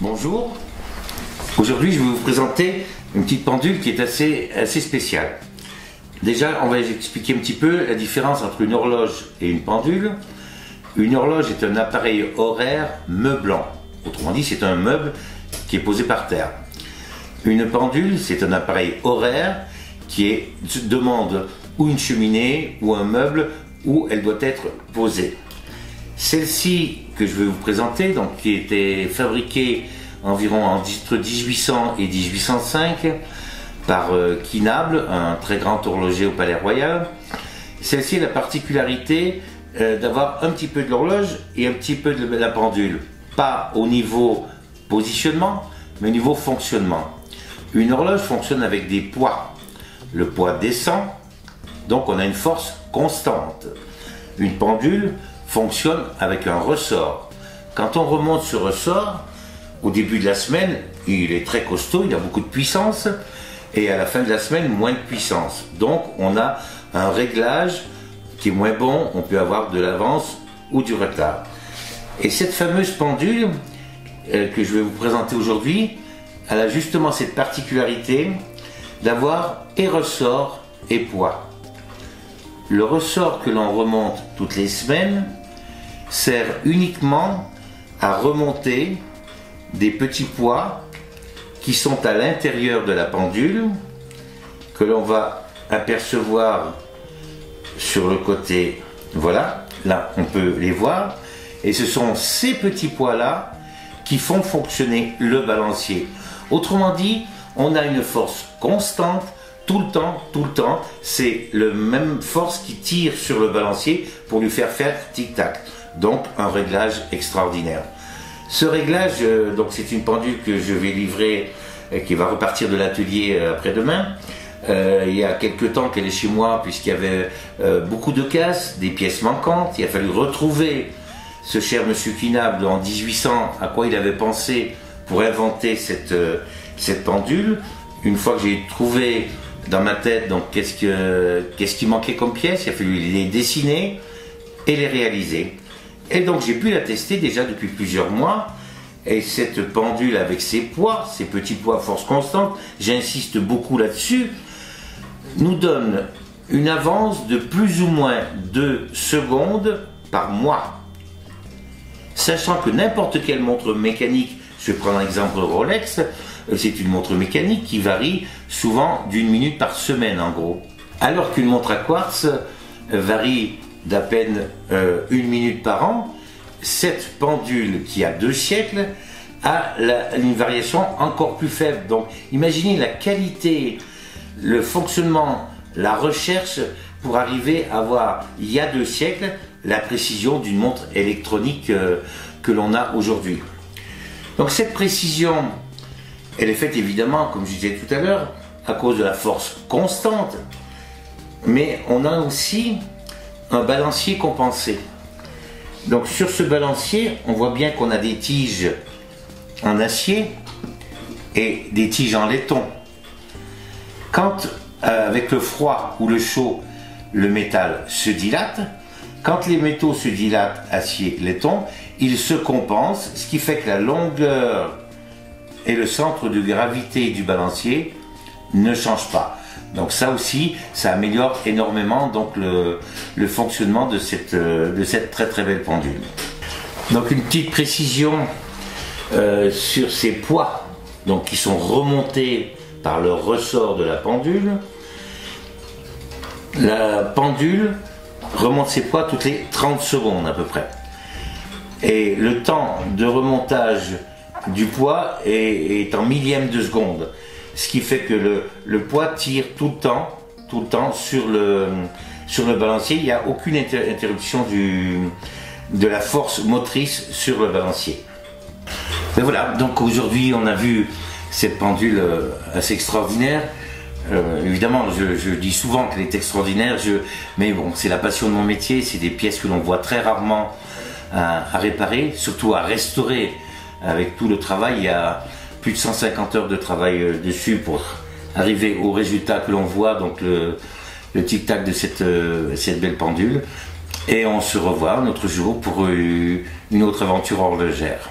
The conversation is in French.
Bonjour, aujourd'hui je vais vous présenter une petite pendule qui est assez spéciale. Déjà, on va expliquer un petit peu la différence entre une horloge et une pendule. Une horloge est un appareil horaire meublant. Autrement dit, c'est un meuble qui est posé par terre. Une pendule, c'est un appareil horaire qui demande ou une cheminée ou un meuble où elle doit être posée. Celle-ci que je vais vous présenter, donc, qui était fabriquée environ entre 1800 et 1805 par Kinable, un très grand horloger au Palais Royal. Celle-ci a la particularité d'avoir un petit peu de l'horloge et un petit peu de la pendule. Pas au niveau positionnement, mais au niveau fonctionnement. Une horloge fonctionne avec des poids. Le poids descend, donc on a une force constante. Une pendule fonctionne avec un ressort. Quand on remonte ce ressort, au début de la semaine, il est très costaud, il a beaucoup de puissance, et à la fin de la semaine, moins de puissance. Donc on a un réglage qui est moins bon, on peut avoir de l'avance ou du retard. Et cette fameuse pendule que je vais vous présenter aujourd'hui, elle a justement cette particularité d'avoir et ressort et poids. Le ressort que l'on remonte toutes les semaines sert uniquement à remonter des petits poids qui sont à l'intérieur de la pendule, que l'on va apercevoir sur le côté. Voilà, là on peut les voir, et ce sont ces petits poids là qui font fonctionner le balancier. Autrement dit, on a une force constante tout le temps, c'est la même force qui tire sur le balancier pour lui faire tic-tac. Donc un réglage extraordinaire. Ce réglage, donc c'est une pendule que je vais livrer, qui va repartir de l'atelier après-demain. Il y a quelques temps qu'elle est chez moi, puisqu'il y avait beaucoup de casses, des pièces manquantes. Il a fallu retrouver ce cher monsieur Kinable en 1800, à quoi il avait pensé pour inventer cette pendule. Une fois que j'ai trouvé dans ma tête donc qu'est-ce qui manquait comme pièces, il a fallu les dessiner et les réaliser. Et donc j'ai pu la tester déjà depuis plusieurs mois. Et cette pendule avec ses poids, ses petits poids force constante, j'insiste beaucoup là-dessus, nous donne une avance de plus ou moins 2 secondes par mois. Sachant que n'importe quelle montre mécanique, je vais prendre un exemple Rolex, c'est une montre mécanique qui varie souvent d'1 minute par semaine en gros. Alors qu'une montre à quartz varie d'à peine 1 minute par an, cette pendule qui a 2 siècles a une variation encore plus faible. Donc imaginez la qualité, le fonctionnement, la recherche pour arriver à avoir, il y a 2 siècles, la précision d'une montre électronique que l'on a aujourd'hui. Donc cette précision, elle est faite évidemment, comme je disais tout à l'heure, à cause de la force constante, mais on a aussi un balancier compensé. Donc sur ce balancier, on voit bien qu'on a des tiges en acier et des tiges en laiton. Quand avec le froid ou le chaud, le métal se dilate, quand les métaux se dilatent, acier, laiton, ils se compensent, ce qui fait que la longueur et le centre de gravité du balancier ne changent pas. Donc ça aussi, ça améliore énormément donc le fonctionnement de cette très belle pendule. Donc une petite précision sur ces poids donc, qui sont remontés par le ressort de la pendule. La pendule remonte ses poids toutes les 30 secondes à peu près. Et le temps de remontage du poids est en millième de seconde. Ce qui fait que le poids tire tout le temps sur le balancier. Il n'y a aucune interruption de la force motrice sur le balancier. Et voilà, donc aujourd'hui on a vu cette pendule assez extraordinaire. Évidemment, je dis souvent qu'elle est extraordinaire, mais bon, c'est la passion de mon métier, c'est des pièces que l'on voit très rarement à réparer, surtout à restaurer avec tout le travail. Il y a plus de 150 heures de travail dessus pour arriver au résultat que l'on voit, donc le tic-tac de cette belle pendule. Et on se revoit un autre jour pour une autre aventure horlogère.